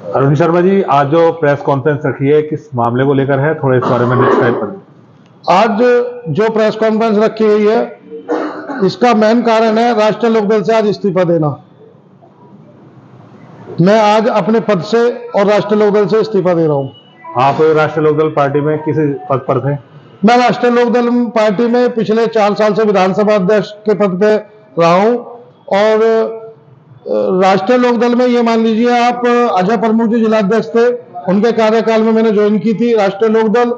अरुण शर्मा जी, आज जो press conference रखी है किस मामले को लेकर है, थोड़े इस बारे में डिस्क्राइब कर दें। आज जो प्रेस कॉन्फ्रेंस रखी गई है, इसका मेन कारण है राष्ट्रीय लोकदल से आज इस्तीफा देना। मैं आज अपने पद से और राष्ट्रीय लोकदल से इस्तीफा दे रहा हूं। आप राष्ट्रीय लोकदल पार्टी में किस पद पर थे? मैं राष्ट्रीय लोकदल पार्टी में पिछले 4 साल से विधानसभा अध्यक्ष के पद पे रहा हूं और राष्ट्रीय लोकदल में ये मान लीजिए आप अजय प्रमुख जी जिलाध्यक्ष थे, उनके कार्यकाल में मैंने ज्वाइन की थी राष्ट्रीय लोकदल।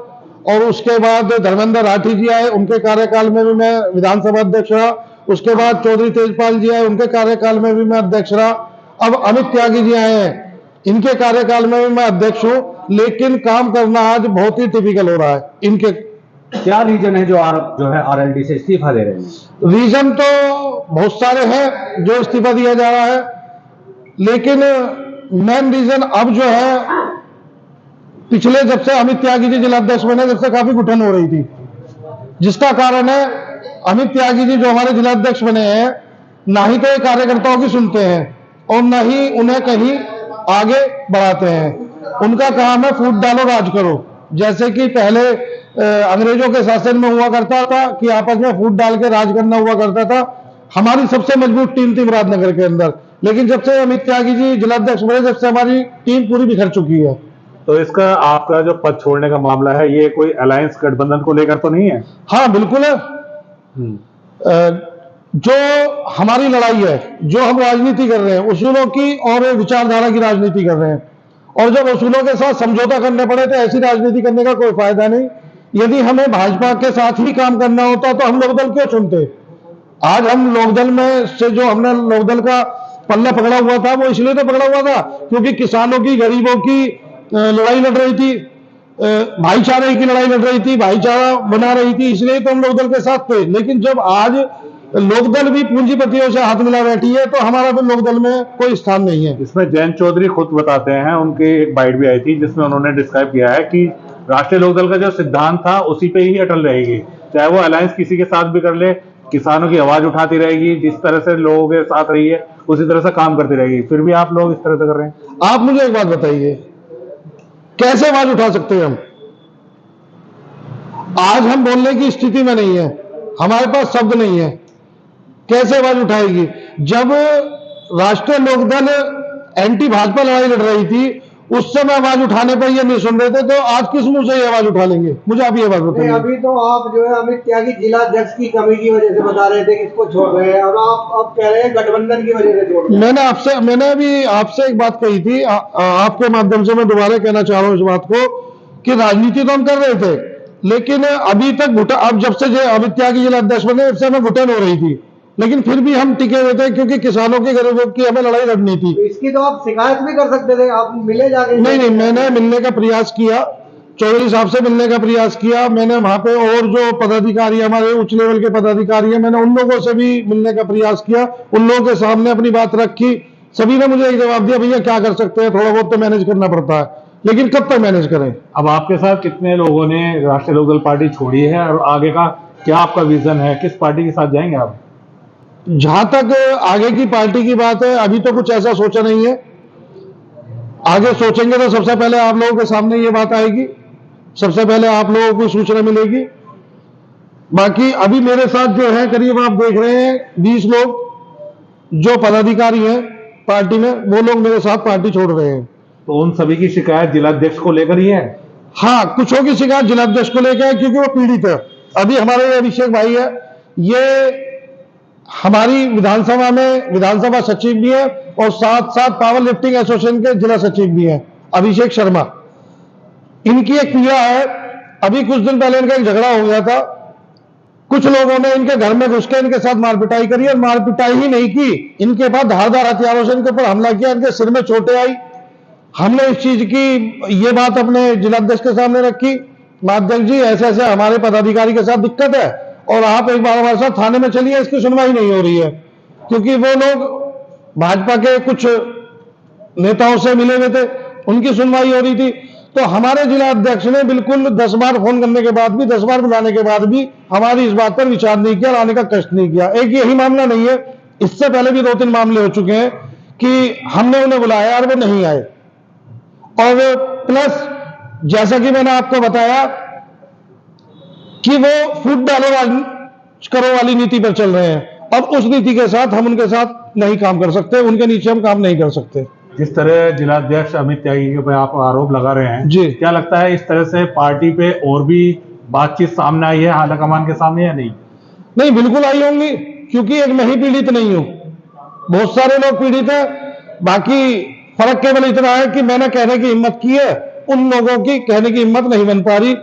और उसके बाद धर्मेंद्र राठी जी आए, उनके कार्यकाल में भी मैं विधानसभा अध्यक्ष रहा। उसके बाद चौधरी तेजपाल जी आए, उनके कार्यकाल में भी मैं अध्यक्ष रहा। अब अमित त्यागी जी आए हैं, इनके कार्यकाल में भी मैं अध्यक्ष हूं। लेकिन काम करना आज बहुत ही टिपिकल हो रहा है। इनके क्या रीजन है जो है आरएलडी से इस्तीफा दे रहे हैं? रीजन तो बहुत सारे हैं जो इस्तीफा दिया जा रहा है, लेकिन मेन रीजन अब जो है, पिछले जब से अमित त्यागी जी जिलाध्यक्ष बने जब से काफी घुटन हो रही थी, जिसका कारण है अमित त्यागी जी जो हमारे जिलाध्यक्ष बने हैं, ना ही तो ये कार्यकर्ताओं की सुनते हैं और ना ही उन्हें कहीं आगे बढ़ाते हैं। उनका काम है फूट डालो राज करो, जैसे कि पहले अंग्रेजों के शासन में हुआ करता था कि आपस में फूट डाल के राज करना हुआ करता था। हमारी सबसे मजबूत टीम थी मुरादनगर के अंदर, लेकिन जब से अमित त्यागी जी जिलाध्यक्ष बने जब से हमारी टीम पूरी बिखर चुकी है। तो इसका आपका जो पद छोड़ने का मामला है, ये कोई अलायंस गठबंधन को लेकर तो नहीं है? हाँ बिल्कुल है। जो हमारी लड़ाई है, जो हम राजनीति कर रहे हैं उसूलों की और विचारधारा की राजनीति कर रहे हैं, और जब उसूलों के साथ समझौता करने पड़े तो ऐसी राजनीति करने का कोई फायदा नहीं। यदि हमें भाजपा के साथ ही काम करना होता तो हम लोकदल क्यों चुनते? आज हम लोकदल में से जो हमने लोकदल का पल्ला पकड़ा हुआ था, वो इसलिए तो पकड़ा हुआ था क्योंकि किसानों की, गरीबों की लड़ाई लड़ रही थी, भाईचारे की लड़ाई लड़ रही थी, भाईचारा बना रही थी, इसलिए तो हम लोकदल के साथ थे। लेकिन जब आज लोकदल भी पूंजीपतियों से हाथ मिला बैठी है तो हमारा भी लोकदल में कोई स्थान नहीं है। इसमें जयंत चौधरी खुद बताते हैं, उनकी एक बाइट भी आई थी जिसमें उन्होंने डिस्क्राइब किया है कि राष्ट्रीय लोकदल का जो सिद्धांत था उसी पे ही अटल रहेगी, चाहे वो अलायंस किसी के साथ भी कर ले, किसानों की आवाज उठाती रहेगी, जिस तरह से लोगों के साथ रही है उसी तरह से काम करती रहेगी। फिर भी आप लोग इस तरह से कर रहे हैं। आप मुझे एक बात बताइए, कैसे आवाज उठा सकते हैं हम? आज हम बोलने की स्थिति में नहीं है, हमारे पास शब्द नहीं है, कैसे आवाज उठाएगी? जब राष्ट्रीय लोकदल एंटी भाजपा लड़ाई लड़ रही थी उस समय आवाज उठाने पर ये नहीं सुन रहे थे, तो आज किस मुंह से ये आवाज उठा लेंगे? मुझे आप ये बात बताइए। अभी तो आप जो है अमित त्यागी जिलाध्यक्ष की कमी की वजह से बता रहे थे कि इसको छोड़ रहे हैं, और आप अब कह रहे हैं गठबंधन की वजह से छोड़ रहे हैं। मैंने भी आपसे एक बात कही थी, आपके माध्यम से मैं दोबारा कहना चाह रहा हूं इस बात को कि राजनीति तो हम कर रहे थे, लेकिन अभी तक अब जब से अमित त्यागी जिलाध्यक्ष बने तब से हमें घुटन हो रही थी, लेकिन फिर भी हम टिके हुए थे क्योंकि किसानों की, गरीबों की हमें लड़ाई लड़नी थी। तो इसकी तो आप शिकायत भी कर सकते थे, आप मिले जाके। नहीं, मैंने मिलने का प्रयास किया, चौधरी साहब से मिलने का प्रयास किया मैंने। वहां पे और जो पदाधिकारी हमारे उच्च लेवल के पदाधिकारी हैं, मैंने उन लोगों से भी मिलने का प्रयास किया, उन लोगों के सामने अपनी बात रखी। सभी ने मुझे एक जवाब दिया, भैया क्या कर सकते हैं, थोड़ा बहुत तो मैनेज करना पड़ता है, लेकिन कब तक मैनेज करें? अब आपके साथ कितने लोगों ने राष्ट्रीय लोकदल पार्टी छोड़ी है और आगे का क्या आपका विजन है, किस पार्टी के साथ जाएंगे आप? जहां तक आगे की पार्टी की बात है, अभी तो कुछ ऐसा सोचा नहीं है। आगे सोचेंगे तो सबसे पहले आप लोगों के सामने ये बात आएगी, सबसे पहले आप लोगों को सूचना मिलेगी। बाकी अभी मेरे साथ जो है करीब आप देख रहे हैं 20 लोग जो पदाधिकारी हैं पार्टी में, वो लोग मेरे साथ पार्टी छोड़ रहे हैं। तो उन सभी की शिकायत जिलाध्यक्ष को लेकर ही है? हाँ, कुछों की शिकायत जिलाध्यक्ष को लेकर है क्योंकि वो पीड़ित है। अभी हमारे अभिषेक भाई है, ये हमारी विधानसभा में विधानसभा सचिव भी है और साथ साथ पावर लिफ्टिंग एसोसिएशन के जिला सचिव भी हैं, अभिषेक शर्मा। इनकी एक पीड़ा है, अभी कुछ दिन पहले इनका एक झगड़ा हो गया था, कुछ लोगों ने इनके घर में घुस के इनके साथ मारपिटाई करी, और मारपिटाई ही नहीं की, इनके पास धारदार हथियारों से इनके ऊपर हमला किया, इनके सिर में चोटें आई। हमने इस चीज की ये बात अपने जिलाध्यक्ष के सामने रखी, माध्यक्ष जी ऐसे ऐसे हमारे पदाधिकारी के साथ दिक्कत है और आप एक बार हमारे साथ थाने में चलिए, इसकी सुनवाई नहीं हो रही है। क्योंकि वो लोग भाजपा के कुछ नेताओं से मिले हुए थे, उनकी सुनवाई हो रही थी। तो हमारे जिला अध्यक्ष ने बिल्कुल 10 बार फोन करने के बाद भी, 10 बार बुलाने के बाद भी हमारी इस बात पर विचार नहीं किया, लाने का कष्ट नहीं किया। एक यही मामला नहीं है, इससे पहले भी 2-3 मामले हो चुके हैं कि हमने उन्हें बुलाया और वो नहीं आए। और प्लस जैसा कि मैंने आपको बताया कि वो फूट डालो करो वाली नीति पर चल रहे हैं। अब उस नीति के साथ हम उनके साथ नहीं काम कर सकते, उनके नीचे हम काम नहीं कर सकते। जिस तरह जिलाध्यक्ष अमित त्यागी के ऊपर आप आरोप लगा रहे हैं जी। क्या लगता है इस तरह से पार्टी पे और भी बातचीत सामने आई है आलाकमान के सामने या नहीं? नहीं, बिल्कुल आई होंगी, क्योंकि एक मैं ही पीड़ित नहीं हूं, बहुत सारे लोग पीड़ित हैं। बाकी फर्क केवल इतना है कि मैंने कहने की हिम्मत की है, उन लोगों की कहने की हिम्मत नहीं बन पा रही।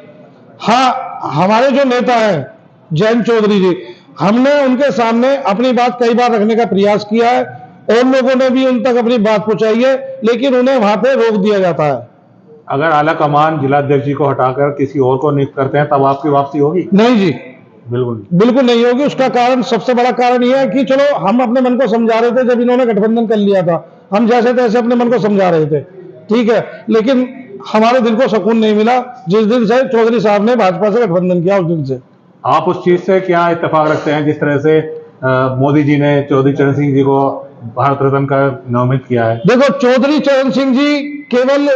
हाँ, हमारे जो नेता हैं जयंत चौधरी जी, हमने उनके सामने अपनी बात कई बार रखने का प्रयास किया है और लोगों ने भी उन तक अपनी बात पहुंचाई है, लेकिन उन्हें वहां पे रोक दिया जाता है। अगर आलाकमान जिलाध्यक्ष जी को हटाकर किसी और को नियुक्त करते हैं तब आपकी वापसी होगी? नहीं जी, बिल्कुल नहीं होगी। उसका कारण, सबसे बड़ा कारण यह है कि चलो हम अपने मन को समझा रहे थे, जब इन्होंने गठबंधन कर लिया था हम जैसे तैसे अपने मन को समझा रहे थे, ठीक है, लेकिन हमारे दिल को सुकून नहीं मिला जिस दिन से चौधरी साहब ने भाजपा से गठबंधन किया। उस दिन से आप उस चीज से क्या इत्तेफाक रखते हैं जिस तरह से मोदी जी ने चौधरी चरण सिंह जी को भारत रत्न का नामित किया है? देखो, चौधरी चरण सिंह जी केवल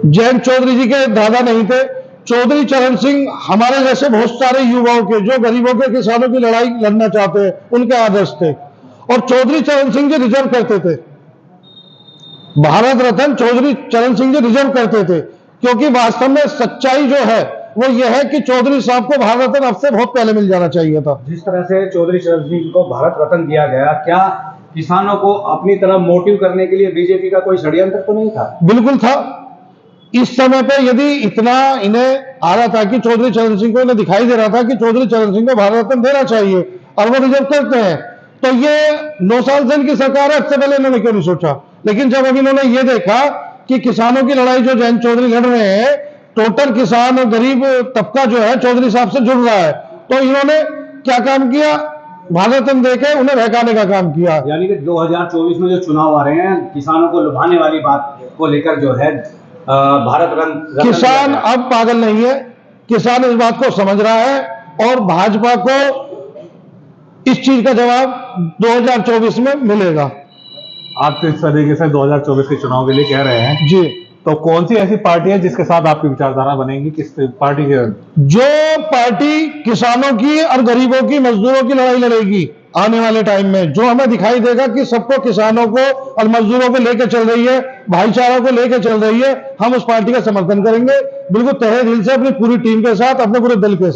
जयंत चौधरी जी के दादा नहीं थे। चौधरी चरण सिंह हमारे जैसे बहुत सारे युवाओं के, जो गरीबों के, किसानों की लड़ाई लड़ना चाहते हैं, उनके आदर्श थे। और चौधरी चरण सिंह जी रिजर्व करते थे, भारत रत्न चौधरी चरण सिंह जी रिजर्व करते थे, क्योंकि वास्तव में सच्चाई जो है वो यह है कि चौधरी साहब को भारत रत्न अब से बहुत पहले मिल जाना चाहिए था। जिस तरह से चौधरी चरण सिंह को भारत रत्न दिया गया, क्या किसानों को अपनी तरफ मोटिव करने के लिए बीजेपी का कोई षड्यंत्र तो नहीं था? बिल्कुल था। इस समय पे यदि इतना इन्हें आ रहा था कि चौधरी चरण सिंह को, इन्हें दिखाई दे रहा था कि चौधरी चरण सिंह को भारत रत्न देना चाहिए और वो रिजर्व करते हैं, तो ये 9 साल से इनकी सरकार है, इससे पहले इन्होंने क्यों नहीं सोचा? लेकिन जब अब इन्होंने ये देखा कि किसानों की लड़ाई जो जयंत चौधरी लड़ रहे हैं, टोटल किसान और गरीब तबका जो है चौधरी साहब से जुड़ रहा है, तो इन्होंने क्या काम किया? भारत रत्न देके उन्हें बहकाने का काम किया। यानी कि 2024 में जो चुनाव आ रहे हैं, किसानों को लुभाने वाली बात को लेकर जो है भारत रत्न किसान अब पागल नहीं है, किसान इस बात को समझ रहा है और भाजपा को इस चीज का जवाब 2024 में मिलेगा। आप किस तरीके से 2024 के चुनाव के लिए कह रहे हैं जी, तो कौन सी ऐसी पार्टी है जिसके साथ आपकी विचारधारा बनेगी? किस पार्टी के? जो पार्टी किसानों की और गरीबों की, मजदूरों की लड़ाई लड़ेगी आने वाले टाइम में, जो हमें दिखाई देगा कि सबको, किसानों को और मजदूरों को लेकर चल रही है, भाईचारा को लेकर चल रही है, हम उस पार्टी का समर्थन करेंगे, बिल्कुल तहे दिल से, अपनी पूरी टीम के साथ, अपने पूरे दल के साथ।